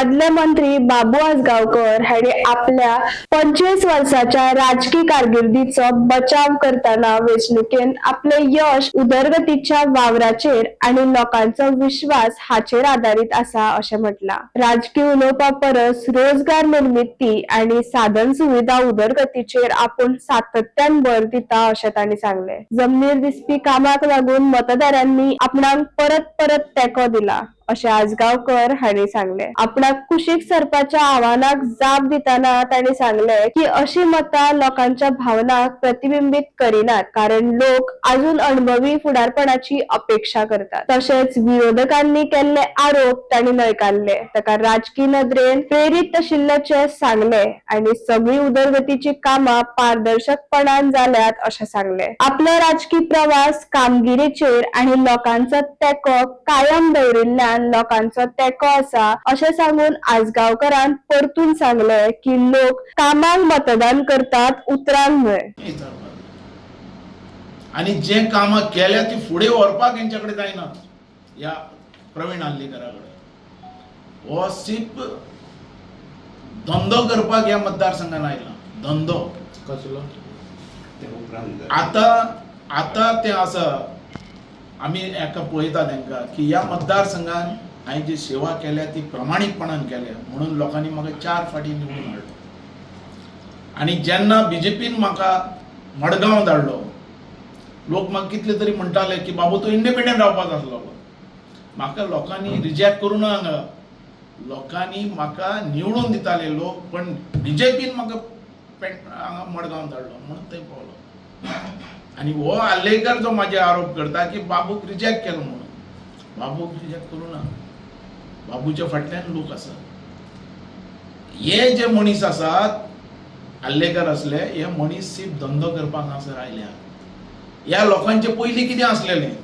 आदले मंत्री बाबू आजगावकर हांणी आपल्या 25 वर्साच्या राजकीय कारकिर्दीचो बचाव करताना वेंचणुकेंत आपले यश उदरगतीच्या वावराचेर आनी लोकांचो विश्वास हाचेर आदारीत आसा अशें म्हटलां। राजकीय उलोवपा परस रोजगार निर्मिती आनी साधन सुविधा उदरगतीचेर आपूण सातत्यान भर दिता अशें तांणी सांगलें। जमनीर दिसपी कामाक लागून मतदारांनी आपणाक परत परत तेंको दिला अशें आजगावकर हांणी सांगलें। आपणाक कुशीक सरपाच्या आव्हानाक जाप दितना तांणी सांगलें की अशी मतां लोकांच्या भावनाक प्रतिबिंबीत करिनात, कारण लोक अजून अणभवी फुडारपणाची अपेक्षा करतात। तशेंच विरोधकांनी केल्ले आरोप तांणी न्हयकारले, ताका राजकीय नदरेन प्रेरीत आशिल्ल्याचें सांगलें आनी सगळी उदरगतीची कामां पारदर्शकपणान जाल्यात अशें सांगलें। आपलो राजकीय प्रवास कामगिरीचेर आनी लोकांचो तेंको कायम दवरिल्ल्यान लोकांचो तेंको आसा अशें सांगून आजगावकरान परतून सांगलें की लोक कामाक मतदान करतात, उतरांक न्हय। आणि जे कामां केल्या ती फुडें व्हरपाक हेंच्याकडे जायना ह्या प्रवीण आल्लेकरा कडेन। हो सिप धंदो करपाक ह्या मतदारसंघान आयला। धंदो कसलो आता ते आसा। आमी एका पळयता तांकां की ह्या मतदारसंघान हांवें जी सेवा केल्या ती प्रामाणीकपणान केल्या म्हणून लोकांनी म्हाका 4 फावटी निवडून हाडलो। आनी जेन्ना बीजेपीन म्हाका मडगांव धाडलो, लोक म्हाका कितले तरी म्हणटाले की बाबू तूं इंडिपेंडंट रावपाक आसलो। म्हाका लोकांनी रिजेक्ट करूं ना हांगा, लोकांनी म्हाका निवडून दिताले लोक, पण बीजेपीन म्हाका हांगा मडगांव धाडलो म्हणून थंय पावलो। आनी हो आल्लेकर जो म्हाजे आरोप करता की बाबूक रिजेक्ट केलो म्हणून, बाबूक रिजेक्ट करूं ना, बाबूच्या फाटल्यान लोक आसा। हे जे मनीस आसात आल्लेकर असले, हे मनीस सिर्फ धंदो करपाक हांगासर आयल्या। ह्या लोकांचे पयलीं कितें आसलेलें,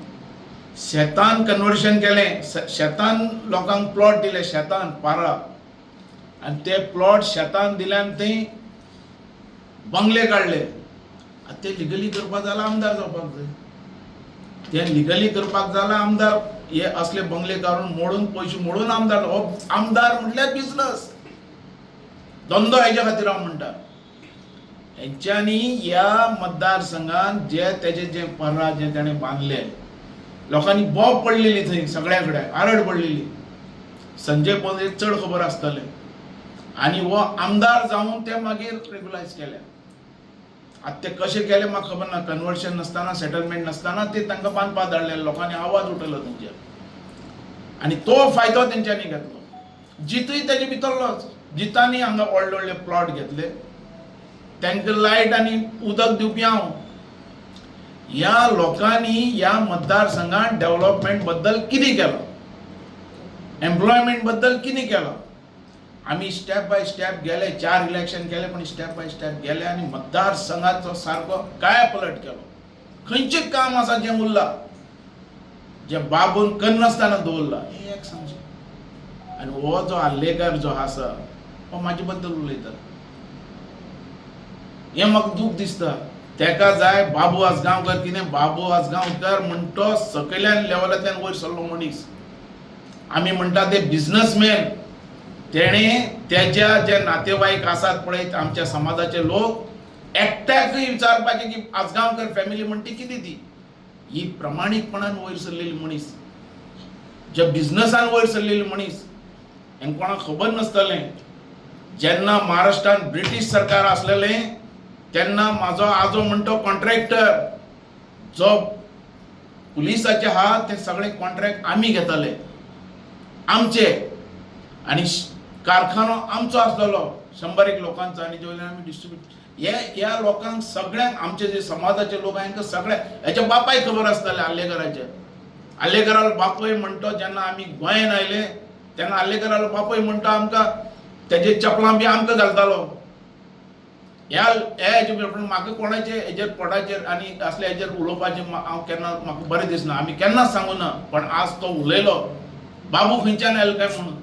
शेतान कन्वर्शन केलें, शेतान लोकांक प्लॉट दिले, शेतान पारा, आनी ते प्लॉट शेतान दिल्यान थंय बंगले काडले। ते लिगली करपाक जाल्यार आमदार जावपाक जाय। ते लिगली करपाक जाल्यार आमदार हे असले बंगले काडून मोडून पयशे मोडून आमदार। हो आमदार म्हटल्यार बिजनस धंदो, हेच्या खातीर हांव म्हणटा। हेंच्यांनी ह्या मतदारसंघान जे तेजे जे पर्रा जे ताणें बांदले, लोकांनी बोब पडलेली थंय, सगळ्या कडेन आरड पडलेली। संजय पळय चड खबर आसतलें। आनी हो आमदार जावन ते मागीर रेग्युलायज केले। आता ते कशें केले म्हाका खबर ना। कन्वर्शन नासतना, सेटलमेंट नासतना ते तांकां बांदपाक धाडले, लोकांनी आवाज उठयलो तेंचेर, आनी तो फायदो तेंच्यांनी घेतलो। जितूय तेजे भितरलोच, जितांनी हांगा व्हडले व्हडले प्लॉट घेतले, तांकां लायट आनी उदक दिवपी हांव। ह्या लोकांनी ह्या मतदारसंघात डेव्हलपमेंट बद्दल कितें केलो, एम्प्लॉयमेंट बद्दल कितें केलो। आमी स्टेप बाय स्टेप गेले, 4 इलेक्शन केले, पण स्टेप बाय स्टेप गेले आनी मतदारसंघाचो सारको काय पलट केलो। खंयचें काम आसा जें उरलां, जें बाबून करनासतना दवरलां, हें एक सांगचें। आनी हो जो आल्लेकर जो आसा, हो म्हाजे बद्दल उलयता, हें म्हाका दूख दिसता। तेका जाय बाबू आजगांवकर कितें, बाबू आजगांवकर म्हणटो सकयल्यान लेवलांतल्यान वयर सरलो मनीस। आमी म्हणटा ते बिझनसमॅन, तेणें तेज्या जे नातेवाईक आसात पळय आमच्या समाजाचे लोक, एकट्याकय विचारपाचें की आजगांवकर फॅमिली म्हणटी कितें ती। ही प्रामाणीकपणान वयर सरलेली मनीस, जे बिझनसान वयर सरलेली मनीस। हेंकां कोणाक खबर नासतलें, जेन्ना महाराष्ट्रान ब्रिटीश सरकार आसलेलें तेन्ना म्हाजो आजो म्हणटो कॉन्ट्रॅक्टर, जो पुलिसाचे आहा ते सगळे कॉन्ट्रॅक्ट आमी घेताले, आमचे, आनी कारखानो आमचो आसलेलो 100 लोकांचो, आनी जे वयल्यान आमी डिस्ट्रिब्यूट ह्या लोकांक सगळ्यांक, आमचे जे समाजाचे लोक हांकां सगळ्या हेच्या बापायक खबर आसताले आल्लेकराचे। आल्लेकरालो बापूय म्हणटो जेन्ना आमी गोंयांत आयले तेन्ना आल्लेकरालो बापूय म्हणटा आमकां तेजे चपलां बी आमकां घालतालो। म्हाका कोणाचे हेजेर पोटाचेर आनी असले हेजेर उलोवपाचें हांव केन्ना म्हाका बरें दिसना, आमी केन्नाच सांगू ना, पण आज तो उलयलो बाबू खंयच्यान आयलो काय म्हणून।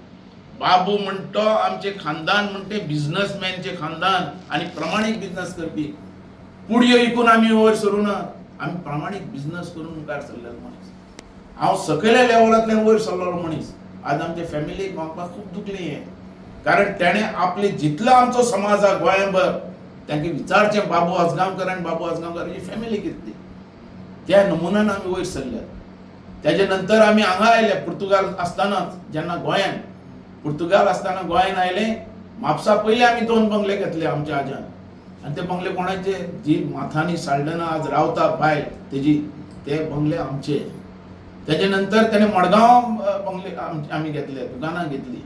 बाबू म्हणटो आमचे खानदान म्हणटे बिझनसमॅनचे खानदान आनी प्रामाणीक बिझनस करपी। कुडयो विकून आमी वयर सरूं ना, आमी प्रामाणीक बिझनस करून मुखार सरलेलो मनीस। हांव सकयल्या लेवलांतल्यान वयर सरलेलो मनीस। आज आमच्या फॅमिलीक म्हाका खूब दुखलें हें। कारण त्याने आपले जितलो आमचो समाज हा गोंयभर तांकां विचारचें बाबू आजगांवकर आनी बाबू आजगांवकराची फॅमिली कितली, त्या नमुन्यान आमी वयर सरल्यात। त्याच्या नंतर आमी हांगा आयले पुर्तुगाल आसतानाच, जेन्ना गोंयान पुर्तुगाल आसतना गोंयान आयले, म्हापसा पयलीं आमी 2 बंगले घेतले आमच्या आज्यान, आनी ते बंगले कोणाचे, जी माथानी साल्डना आज रावता बायल तेजी, ते बंगले आमचे। त्याच्या नंतर त्याने मडगांव बंगले आमी घेतले, दुकानां घेतली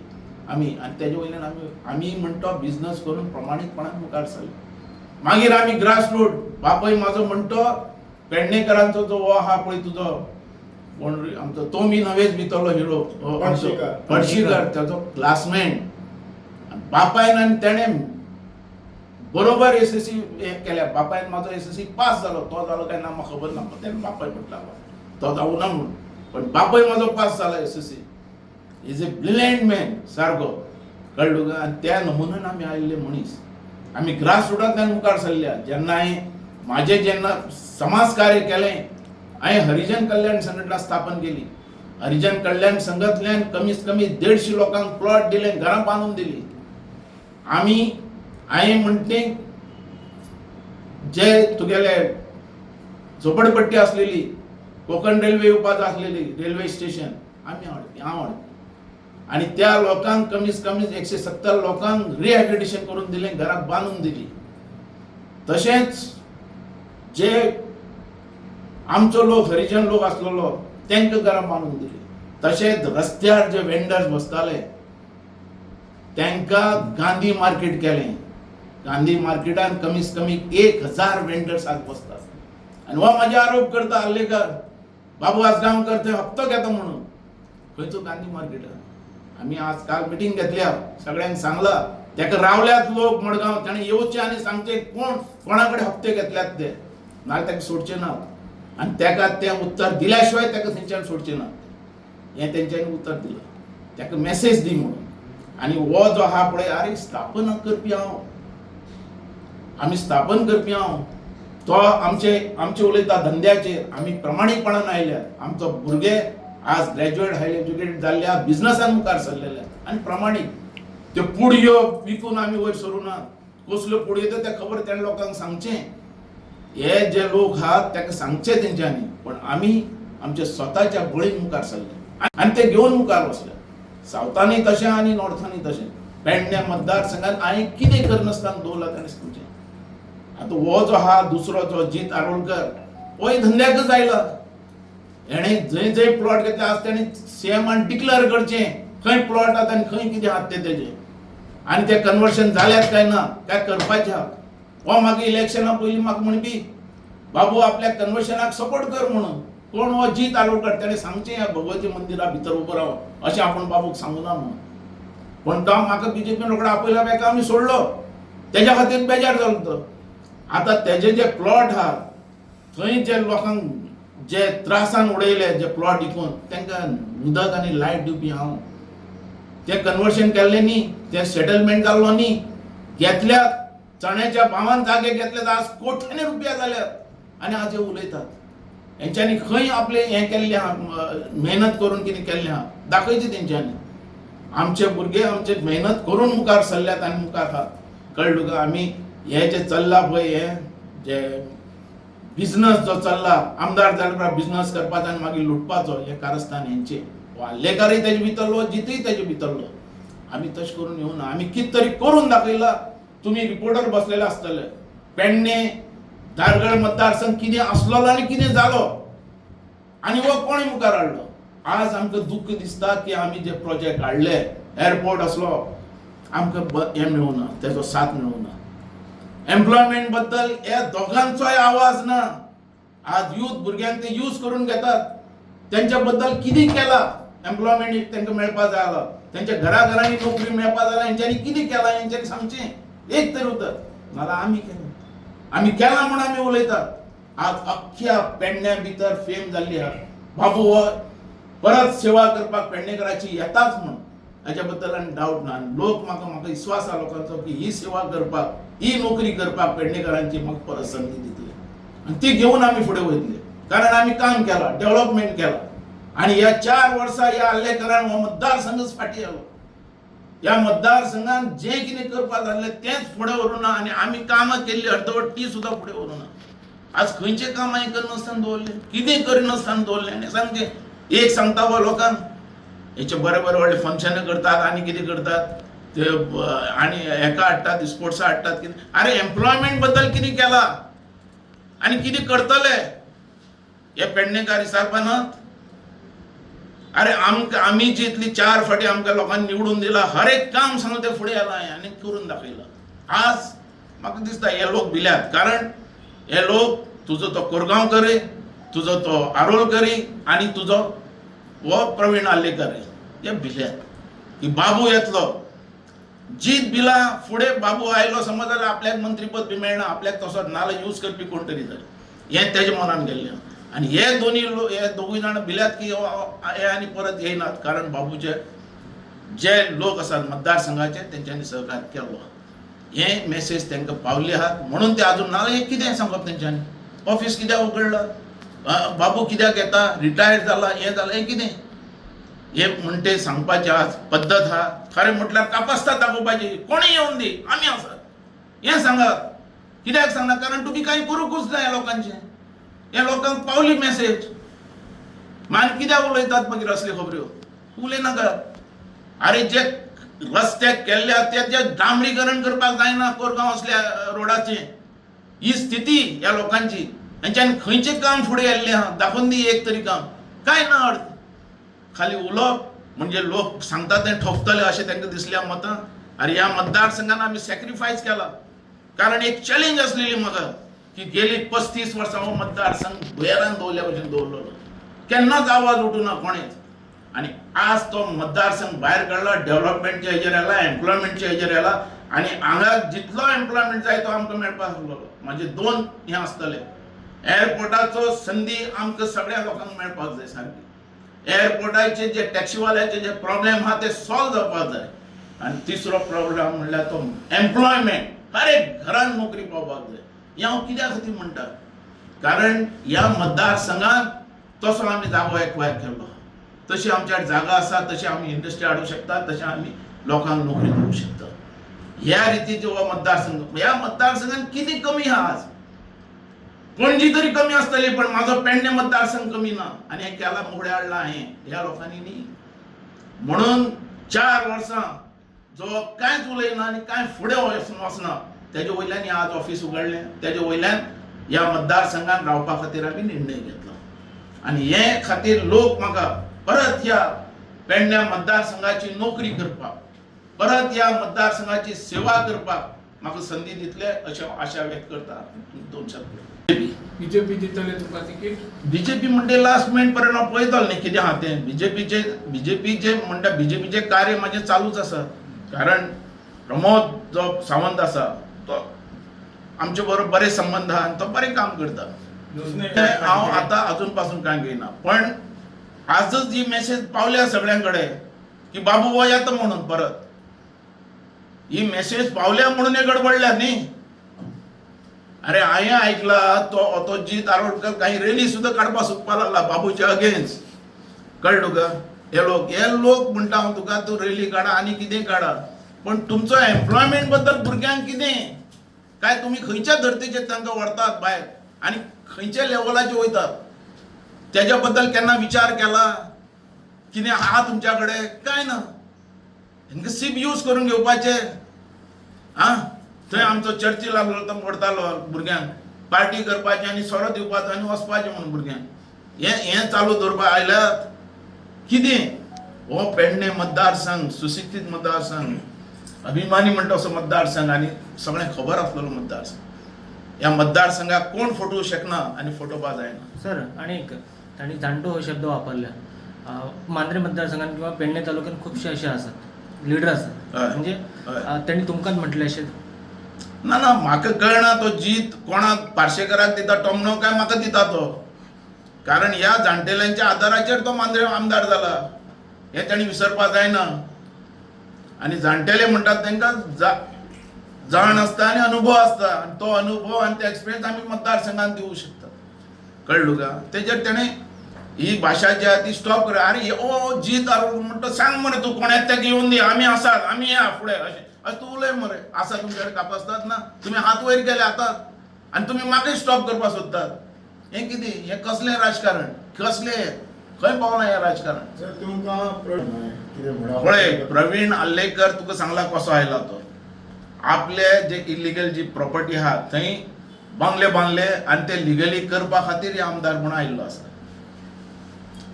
आमी, आनी तेजे वयल्यान आमी म्हणतो बिझनस करून प्रमाणीतपणान मुखार सरले। मागीर आमी ग्रास रूट, बापूय म्हाजो म्हणतो पेडणेकरांचो जो हो आहा पळय तुजो कोण आमचो तो बी नवेच भितरलो हिरो पडशीकर, त्याचो क्लासमेट, बापायन आनी तेणे बरोबर एसएससी केल्या। बापायन म्हाजो एसएससी पास जालो, तो जालो काय ना म्हाका खबर ना, तेणे बापाय म्हटला तो जावं ना म्हणून, पण बापाय म्हाजो पास जाला SSC. Is a brilliant man सारको, कळ्ळो का। आनी त्या नमुन्यान आमी आयिल्ले मनीस, आमी ग्रास रुटांतल्यान मुखार सरल्या। जेन्ना जेन्ना समाज कार्य केलें, हांवें हरिजन कल्याण संघटना स्थापन केली। हरिजन कल्याण संघटनेन कमीत कमी 150 लोकांक प्लॉट दिले, घरां बांदून दिली। हांवें म्हणटे जे तुगेले झोपडपट्टी आसलेली, कोकण रेल्वे येवपाक आसलेली रेल्वे स्टेशन, हांव हाडपी आनी त्या लोकांक कमीत कमी 170 लोकांक रिहॅबिलिटेशन करून दिलें, घरां बांदून दिली। तशेंच जे आमचो लोक हरिजन लोक आसलेलो तांकां घरां बांदून दिली। तशेंच रस्त्यार जे वेंडर्स बसताले तांकां गांधी मार्केट केलें। गांधी मार्केटान कमीत कमी 1000 वेंडर्स आज बसतात। आनी हो म्हाजे आरोप करता हल्लेकर बाबू आजगांवकर ते हप्तो घेता म्हणून, खंयचो गांधी मार्केटान। आमी आज काल मिटींग घेतल्या, सगळ्यांक सांगला ताका रावल्यात लोक मडगांव, ताणें येवचें आनी सांगचें कोणा कडेन हप्ते घेतल्यात ते, नाल्यार ताका सोडचें ना। आनी ताका तें उत्तर दिल्या शिवाय ताका थंयच्यान सोडचें ना, हें तेंच्यांनी उतर दिलां। ताका मॅसेज दी म्हणून। आनी हो जो आहा पळय, आरे स्थापन करपी आमी स्थापन करपी तो आमचे उलयता धंद्याचेर। आमी प्रमाणीकपणान आयल्यात, आमचो भुरगे आज ग्रॅज्युएट हाय एज्युकेटेड जाल्ल्या, बिझनसान मुखार सरलेले आनी प्रमाणीक। त्यो पुडयो विकून आमी वयर सरूं ना, कसल्यो पुडयो त्यो ते खबर तेणे लोकांक सांगचें। हे जे लोक आहात ताका सांगचें तेंच्यांनी, पण आमी आमच्या स्वताच्या बळीन मुखार सरले आनी ते घेवन मुखार वचले। सावथानूय तशें आनी नॉर्थानूय तशें। पेडण्या मतदारसंघात हांवें कितें करनासतना दवरलां ताणें सांगचें। आतां हो जो आहा दुसरो जो जीत आरोलकर, होय धंद्याकच आयला। हेणें जंय प्लॉट घेतले, आज ताणें सीएमान डिक्लेअर करचें खंय प्लॉट आहात आनी खंय कितें आहात ते तेजे, आनी ते कन्वर्शन जाल्यात काय ना काय करपाचें आहा। हो म्हाका इलेक्शना पयलीं म्हाका म्हणपी बाबू आपल्या कन्वर्शनाक सपोर्ट कर म्हणून। कोण हो जीत आरोलकर, ताणें सांगचें ह्या भगवती मंदिरा भितर उबो राव अशें आपूण बाबूक सांगुना म्हणून। पण तो म्हाका बीजेपीन रोखडो आपयला बेका आमी सोडलो, तेज्या खातीर बेजार जालो तो। आतां तेजे जे प्लॉट आहा थंय जे लोकांक जे त्रासान उडयले, जे प्लॉट विकून तांकां उदक आनी लायट दिवपी हांव, ते कन्वर्शन केल्लें न्ही, ते सेटलमेंट जाल्लो न्ही, घेतल्यात चण्याच्या भावान जागे घेतल्यात, आज कोट्यांनी रुपया जाल्यात आनी आज हे उलयतात। हेंच्यांनी खंय आपलें हें केल्लें आहा, मेहनत करून कितें केल्लें आहा दाखयचें तेंच्यांनी। आमचे भुरगे आमचे मेहनत करून मुखार सरल्यात आनी मुखार आहात, कळ्ळो का। आमी हे जे चल्ला पळय, हे जे बिझनस जो चल्ला, आमदार जाल्यार बिझनस करपाचो आनी मागीर लुटपाचो, हे कारस्थान हेंचे। हल्लेकारूय तेजे भितरलो, जितूय तेजे भितरलो। आमी तशें करून येवना, आमी कितें तरी करून दाखयला। तुमी रिपोर्टर बसलेले आसतले, पेडणे धारगड मतदारसंघ कितें आसलो आनी कितें जालो आनी हो कोणी मुखार हाडलो। आज आमकां दुख्ख दिसता की आमी जे प्रोजेक्ट हाडले, एअरपोर्ट असलो, आमकां हें मेळूना, तेजो साथ मेळूना। एम्प्लॉयमेंट बद्दल हे दोगांचोय आवाज ना। आज यूथ भुरग्यांक ते यूज करून घेतात, त्यांच्या बद्दल कितें केला, एम्प्लॉयमेंट तांकां मेळपाक जाय आसलो, त्यांच्या घराघरांनी नोकरी मेळपाक जाय, हेंच्यांनी कितें केलां हेंच्यांनी सांगचें एक तरी उतर। नाल्यार आमी केलां म्हूण आमी उलयतात। आज अख्ख्या पेडण्या भितर फेम जाल्ली आहा, बाबू हो परत सेवा करपाक पेडणेकराची येताच म्हणून, हाच्या बद्दल आनी डावट ना। लोक म्हाका विश्वास आहा लोकांचो की ही सेवा करपाक, ही नोकरी करपाक पेडणेकरांची म्हाका परत संदी दितले आनी ती घेवन आमी फुडें वयतले, कारण आमी काम केलां, डेव्हलपमेंट केलां। आनी ह्या 4 वर्सां ह्या हल्लेकरान हो मतदारसंघच फाटी आलो। ह्या मतदारसंघात जे कितें करपाक जाल्लें तेंच फुडें व्हरूं ना आनी आमी कामां केल्ली अर्दवट ती सुद्दां फुडें व्हरूं ना. आज खंयचें काम हांवें करनासतना दवरलें, कितें करिनासतना दवरलें आनी सामकें एक सांगता गो लोकांक हेचे बरे बरे व्हडले फंक्शनां करतात आनी कितें करतात ते आनी हेका हाडटात स्पोर्ट्सा हाडटात कितें. अरे एम्प्लॉयमेंट बद्दल कितें केलां आनी कितें करतले हे पेडणेकार विचारपानात. अरे आमी जितली 4 फाटी आमकां लोकांनी निवडून दिला हर एक काम सांगून ते फुडें येला आनी करून दाखयला. आज म्हाका दिसता हे लोक भिल्यात, कारण हे लोक तुजो तो कोरगांवकरी, तुजो तो आरोलकरी आनी तुजो हो प्रवीण आल्लेकरी हे भिल्यात की बाबू येतलो. जीत भिला फुडें बाबू आयलो समज जाल्यार आपल्याक मंत्रीपद बी मेळना, आपल्याक तसो नाल्ल यूज करपी कोण तरी जाय, हें तेज्या मनान गेल्लें. आनी हे दोगूय जाण भिल्यात की हे आनी परत येयनात, कारण बाबूचे जे लोक आसात मतदारसंघाचे तेंच्यांनी सहकार्य केलो. हे मेसेज तांकां पावल्ली आहात म्हणून ते अजून ना. हे कितें सांगप तेंच्यांनी, ऑफिस कित्याक उगडला, बाबू कित्याक येता, रिटायर जाला, हें जालें, हें कितें हे म्हणटे सांगपाची आज पद्दत आहा. खरें म्हटल्यार कापास्ता दाखोवपाची, कोणीय येवन दी आमी आसात हें सांगात. कित्याक सांगना, कारण तुमी कांय करूंकूच जाय लोकांचें. हे लोकांक पावली मेसेज, मागीर कित्याक उलयतात मागीर असल्यो खबऱ्यो, उलयनाकात. अरे जे रस्ते केल्ले ते डांबरीकरण करपाक जायना कोरगांव असल्या रोडाचें. ही स्थिती ह्या लोकांची, हेंच्यांनी खंयचें काम फुडें येल्लें आहा, दाखोवन दी एक तरी काम. कांय ना अर्थ, खाली उलोवप म्हणजे लोक सांगतात तें ठोकतले अशें तांकां दिसल्या मतां. अरे ह्या मतदारसंघान आमी सॅक्रिफायस केला, कारण एक चॅलेंज आसलेली म्हाका की गेली 35 वर्सां हो मतदारसंघ भुयेरान दवरल्या भशेन दवरलेलो, केन्नाच आवाज उठूना कोणेच. आनी आज तो मतदारसंघ भायर काडला, डेव्हलपमेंटच्या हेजेर येला, एम्प्लॉयमेंटच्या हेजेर येला. आनी हांगा जितलो एम्प्लॉयमेंट जाय तो आमकां मेळपाक लागलो. म्हाजे 2 हें आसतले, एअरपोर्टाचो संदी आमकां सगळ्या लोकांक मेळपाक जाय सारकी. एअरपोर्टाचे जे टॅक्सीवाल्याचे जे प्रॉब्लेम आहा ते सॉल्व जावपाक जाय. आनी तिसरो प्रॉब्लेम म्हणल्यार तो एम्प्लॉयमेंट, हर एक घरान नोकरी पावपाक जाय. हें हांव कित्या खातीर म्हणटा, कारण ह्या मतदारसंघात तसो आमी जागो एक्वायर केल्लो, तशी आमच्या जागा आसा, तशी आमी इंडस्ट्री हाडूंक शकता, तशें आमी लोकांक नोकरी दिवंक शकता. ह्या रितीचो हो मतदारसंघ, ह्या मतदारसंघात कितें कमी आहा आज, पणजी तरी कमी आसतली पण म्हाजो पेडणे मतदारसंघ कमी ना. आनी हें केला मुगडे हाडला हांवें ह्या लोकांनी न्ही. म्हणून 4 वर्सां जो कांयच उलयना आनी कांय फुडें वचना, तेजे वयल्यान आज ऑफिस उगडलें, तेजे वयल्यान ह्या मतदारसंघात रावपा खातीर आमी निर्णय घेतलो. आनी हे खातीर लोक म्हाका परत ह्या पेडण्या मतदारसंघाची नोकरी करपाक, परत ह्या मतदारसंघाची सेवा करपाक म्हाका संदी दितले अशें आशा व्यक्त करता. 2 शब्द. बीजेपी दितले तुका तिकीट? बीजेपी म्हणटे लास्ट मिनिट पर्यंत हांव पळयतलो न्ही कितें आहा तें. बीजेपीचे म्हणटा बीजेपीचे कार्य म्हाजें चालूच आसा, कारण प्रमोद जो सावंत आसा तो आमचे बरोबर बरे संबंध आहा आनी तो बरें काम करता. हांव आतां अजून पासून कांय घेयना, पण आजच जी मेसेज पावल्या सगळ्यां कडेन की बाबू हो येता म्हणून परत, ही मेसेज पावल्या म्हणून हे गडबडल्या न्ही. अरे हांवें आयकला तो जीत आरोडकर काही रॅली सुद्दां काडपाक सुटपा लागला बाबूच्या अगेन्स्ट. कळ्ळें तुका? हे लोक म्हणटा हांव तुका, तूं रॅली काडा आनी कितें काडा, पण तुमचो एम्प्लॉयमेंट बद्दल भुरग्यांक कितें काय, तुमी खंयच्या धर्तेचेर तांकां व्हरतात भायर आनी खंयच्या लेवलाचेर वयतात, तेज्या बद्दल केन्ना विचार केला? कितें आहा तुमच्या कडेन? कांय ना. तांकां सीप यूज करून घेवपाचे. थंय आमचो चर्ची लागलो तो मोडतालो भुरग्यांक, पार्टी करपाची आनी सोरो दिवपाचो आनी वचपाचें म्हणून भुरग्यांक. हें चालू दवरपाक आयल्यात कितें? हो पेडणे मतदारसंघ सुशिक्षीत मतदारसंघ, अभिमानी म्हणटा असो मतदारसंघ आनी सगळें खबर आसलेलो मतदारसंघ. ह्या मतदारसंघाक कोण फटवू शकना आनी फटोवपा जायना. सर आनीक तांणी जाणटो हो शब्द वापरला. मांद्रे मतदारसंघात किंवा पेडणे तालुक्यात खुबशे असे आसात लिडर आसात, म्हणजे तांणी तुमकांच म्हटलें अशें? ना म्हाका कळना तो जीत कोणाक पार्शेकराक दिता टोमणो काय म्हाका दिता तो, कारण ह्या जाणटेल्यांच्या आदाराचेर तो मांद्रे आमदार जाला हें तांणी विसरपाक जायना. आनी जाणटेले म्हणटात तांकां जाण आसता आनी अनुभव आसता, आनी तो अनुभव आनी तो एक्सपिरियन्स आमी मतदारसंघात दिवंक शकता. कळ्ळें तुका? तेजेर तेणें ही भाषा जी आहे ती स्टॉप कर. अरे ओ जीत म्हणतो सांग मरे तू कोण्यात त्या येऊन दे, आम्ही असाल, आम्ही या पुढे असे तू उलय मरे. असा तुमच्याकडे कापासतात ना, तुम्ही हात वयर केले आतात आणि तुम्ही मागे स्टॉप करपा सोदतात. हे किती, हे कसले राजकारण, कसले खंय पावला हे राजकारण. पळय प्रवीण आल्लेकर तुका सांगला कसो आयला तो. आपले जे इलिगल जी प्रॉपर्टी आहा थंय बंगले बांधले आणि ते लिगली करपा खातीर आमदार म्हणून आयिल्लो आसा.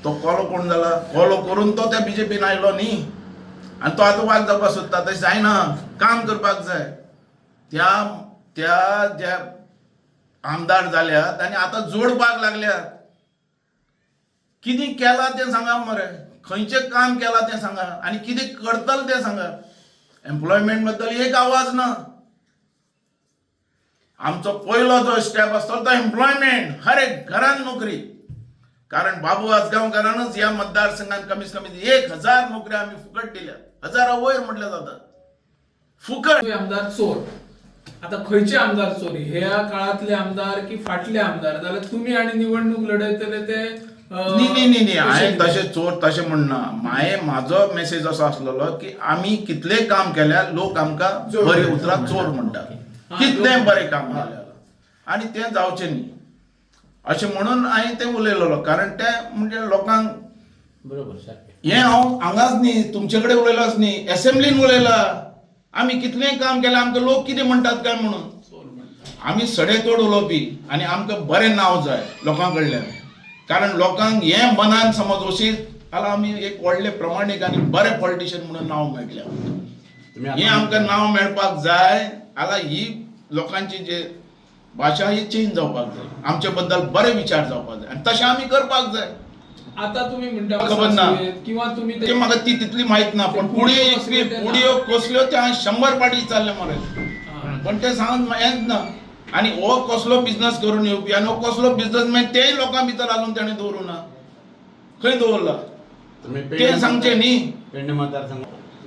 तो कोलो कोण जाला, कोलो करून तो त्या बीजेपीन आयलो न्ही आणि तो आतां वाग जावपाक सोदता. तशें जायना, काम करपाक जाय. त्या ज्या आमदार जाल्यात आनी आतां जोडपाक लागल्यात. कितें केलां तें सांगा मरे, खंयचें काम केलां तें सांगा आनी कितें करतले तें सांगा. एम्प्लॉयमेंट बद्दल एक आवाज ना. आमचो पयलो जो स्टेप आसतो तो एम्प्लॉयमेंट, हर एक घरान नोकरी. कारण बाबू आसगांवकारानच ह्या मतदारसंघात कमीत कमी 1000 नोकऱ्या आम्ही फुकट दिल्या. 1000 वयर म्हटलं जातं फुकट. आमदार चोर, आता खंयचे आमदार चोरी, ह्या काळातले आमदार की फाटले आमदार, जाल्यार तुम्ही आणि निवडणूक लढयतले ते न्ही हांवें तशें चोर तशें म्हणना. म्हाजो मेसेज असो आसलेलो की आमी कितलें काम केल्यार लोक आमकां बरी उतरां चोर म्हणटात. कितलें बरें काम केल्यार आनी तें जावचें न्ही अशें म्हणून हांवें तें उलयलोलो. कारण ते म्हणजे लोकांक बरोबर हें हांव हांगाच न्ही, तुमचे कडेन उलयलोच न्ही, एसेंब्लीन उलयला. आमी कितलेंय काम केलां, आमकां लोक कितें म्हणटात काय म्हणून. आमी सडेतोड उलोवपी आनी आमकां बरें नांव जाय लोकां कडल्यान. कारण लोकांक हें मनान समज वशीत जाल्यार आमी एक व्हडले प्रमाणीक आनी बरे पॉलिटिशियन म्हणून नांव मेळटलें. हें आमकां नांव मेळपाक जाय जाल्यार ही लोकांची जे भाशा ही चेंज जावपाक जाय. आमचे बद्दल बरे विचार जावपाक जाय आनी तशें आमी करपाक जाय. आता तुम्ही म्हणटा खबर ना किंवा तुम्ही ते म्हाका ती तितली माहित ना. पण पुडयो कसल्यो त्या 100 पाटी चालले मरे. पण ते सांगत हेंच ना. आनी हो कसलो बिझनस करून येवपी आनी हो कसलो बिझनसमॅन तेय लोकां भितर अजून ताणें दवरूं ना. खंय दवरला ते सांगचें न्ही. पेडणे मतदारसंघ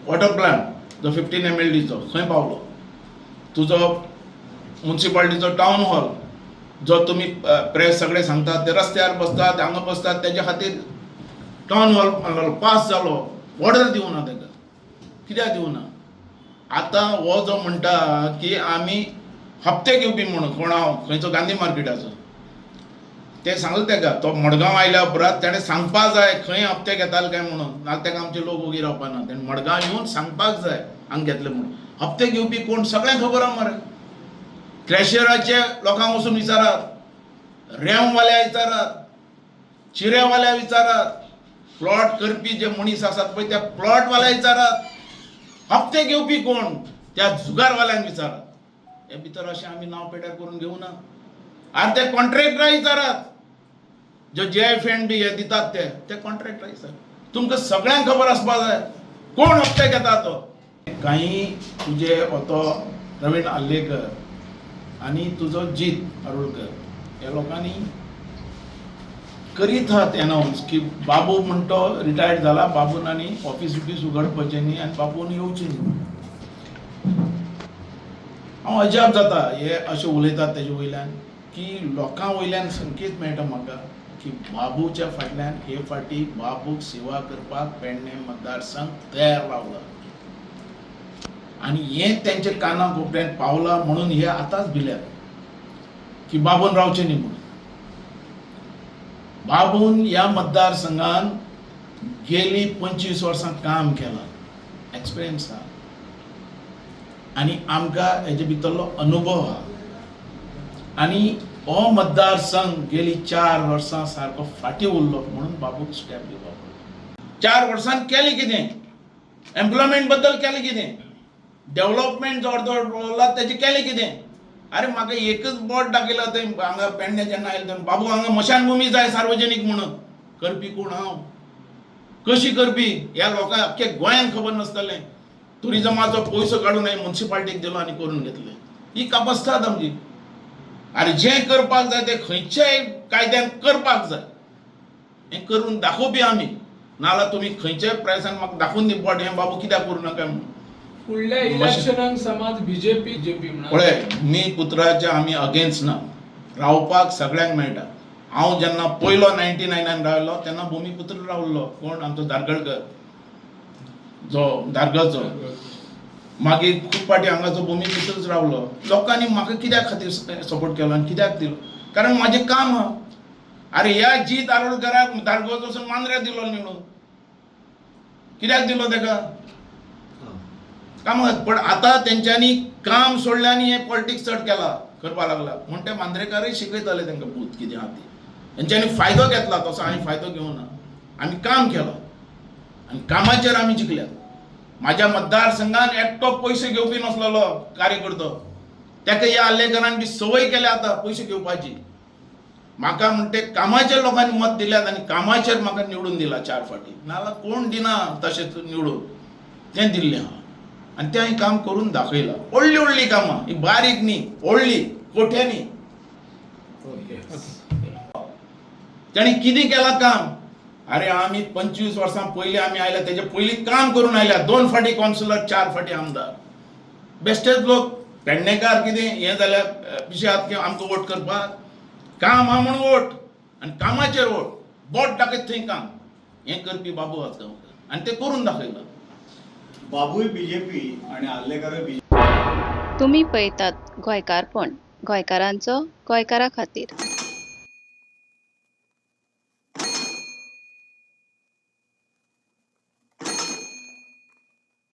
वॉटर प्लांट जो 15 MLDचो खंय पावलो. तुजो म्युन्सिपालिटीचो टावन हॉल जो तुम्ही प्रेस सगळे सांगतात ते रस्त्यार बसतात, हांगा बसतात, त्याच्या खातीर टावन हॉल पास जालो, ऑर्डर दिवना ताका. कित्याक दिवना. आतां हो जो म्हणटा की आमी हप्ते घेवपी म्हणून कोण हांव खंयचो गांधी मार्केटाचो ते सांगलें ताका. तो मडगांव आयल्या उपरांत ताणें सांगपाक जाय खंय हप्ते घेताले काय म्हणून. नाजाल्यार ताका आमचे लोक ओगी रावपाना. ताणें मडगांव येवन सांगपाक जाय हांगा घेतले म्हणून. हप्ते घेवपी कोण सगळ्यांक खबर आहा मरे. क्रॅशराचे लोकांक वचून विचारात, रेंववाल्या विचारात, चिरेवाल्या विचारात, प्लॉट करपी जे मनीस आसात पळय त्या प्लॉटवाल्या विचारात, हप्ते घेवपी कोण त्या जुगारवाल्यांक विचारात. हे भितर अशें आमी नांव पेड्यार करून घेवना. आनी ते कॉन्ट्रॅक्टराक विचारात, जो JFND हे दितात ते कॉन्ट्रॅक्टराक विचारात. तुमकां सगळ्यांक खबर आसपाक जाय कोण हप्ते घेता तो. काही तुजे तो प्रवीण आल्लेकर आणि तुझो जीत अरुळकर ह्या लोकांनी करीत आहात अनाउन्स की बाबू म्हणतो रिटायर्ड जाला, बाबून आनी ऑफिस उगडपाचें न्ही आनी बाबून येवचें न्ही. हांव अजाप जाता हे अशें उलयतात तेजे वयल्यान की लोकां वयल्यान संकेत मेळटा म्हाका की बाबूच्या फाटल्यान हे फाटी बाबूक सेवा करपाक पेडणे मतदारसंघ तयार रावला. आणि हे त्यांच्या काना कोपऱ्यात पावला म्हणून हे आताच भिल्यात की बाबून रावचे न्ही म्हणून. बाबून या मतदारसंघान गेली 25 वर्सां काम केला, एक्सपिरियन्स हा आणि आमकां हेजे भितरलो अनुभव हा. आणि हो मतदारसंघ गेली 4 वर्सां सारको फाटी उरलो म्हणून बाबूक स्टेप घेवपाक पडलो. 4 वर्सांत केलें कितें, एम्प्लॉयमेंट बद्दल केलें कितें, डेव्हलपमेंट जो अर्दो उरला तेजें केलें कितें. अरे म्हाका एकच बोट दाखयला थंय हांगा पेडणे जेन्ना आयले तेन्ना बाबू हांगा मशानभुमी जाय सार्वजनीक म्हणून. करपी कोण हांव, कशी करपी ह्या लोकांक अख्ख्या गोंयांत खबर नासतलें. टुरिजमाचो पयसो काडून हांवें म्युन्सिपालिटीक दिलो आनी करून घेतलें. ही कापासतात आमची. अरे जें करपाक जाय तें खंयच्याय कायद्यान करपाक जाय, हें करून दाखोवपी आमी. नाजाल्यार तुमी खंयच्याय प्रायसान म्हाका दाखोवन दी बोट हें बाबू कित्याक करूं नाका म्हणून. फुडल्या इलेक्शनाक समाज बीजेपी पळय मी पुत्राच्या आमी अगेन्स्ट ना. रावपाक सगळ्यांक मेळटा. हांव जेन्ना पयलो 99 रावलो तेन्ना भुमिपुत्र रावल्लो कोण आमचो दारगळकर जो दारगांवचो मागीर खूब पाटी हांगाचो भुमिपुत्रच रावलो. लोकांनी म्हाका कित्याक खातीर सपोर्ट केलो आनी कित्याक दिलो कारण म्हाजें काम आहा. अरे ह्या जी दारोडकराक दारगांवचो मांद्रे दिलो निवडून कित्याक दिलो ताका काम. पण आतां तेंच्यांनी काम सोडलें आनी हें पॉलिटिक्स चड केला करपा लागला म्हण ते मांद्रेकारूय शिकयताले तांकां भूत कितें आहा तें. तेंच्यांनी फायदो घेतला तसो हांवें फायदो घेवना. आमी काम केलो आनी कामाचेर आमी जिखल्यात. म्हाज्या मतदारसंघान एकटो पयशे घेवपी नसलेलो कार्यकर्तो ताका ह्या आल्लेकरान बी संवय केल्या आतां पयशे घेवपाची. म्हाका म्हणटे कामाचेर लोकांनी मत दिल्यात आनी कामाचेर म्हाका निवडून दिला 4 फाटी. नाजाल्यार कोण दिना तशें निवडून तें दिल्लें हांव आनी तें हांवें काम करून दाखयलां. व्हडलीं व्हडलीं कामां ही बारीक न्ही व्हडलीं कोट्यांनी. ताणी कितें केलां काम. अरे आमी 25 वर्सां पयलीं आमी आयल्या तेजे पयलीं काम करून आयल्या. 2 फाटी कॉन्सुलर 4 फाटी आमदार. बेश्टेच लोक पेडणेकार कितें हें जाल्यार पिशें की आमकां वोट करपाक. काम आहा म्हूण वोट आनी कामाचेर वोट. बोट दाखयत थंय काम हें करपी बाबू आसगांवकर आनी तें करून दाखयलां. बाबूय बीजेपी आणि आल्लेकारूय बीजेपी. तुम्ही पळयतात गोंयकारपण, गोंयकारांचो गोंयकारा खातीर.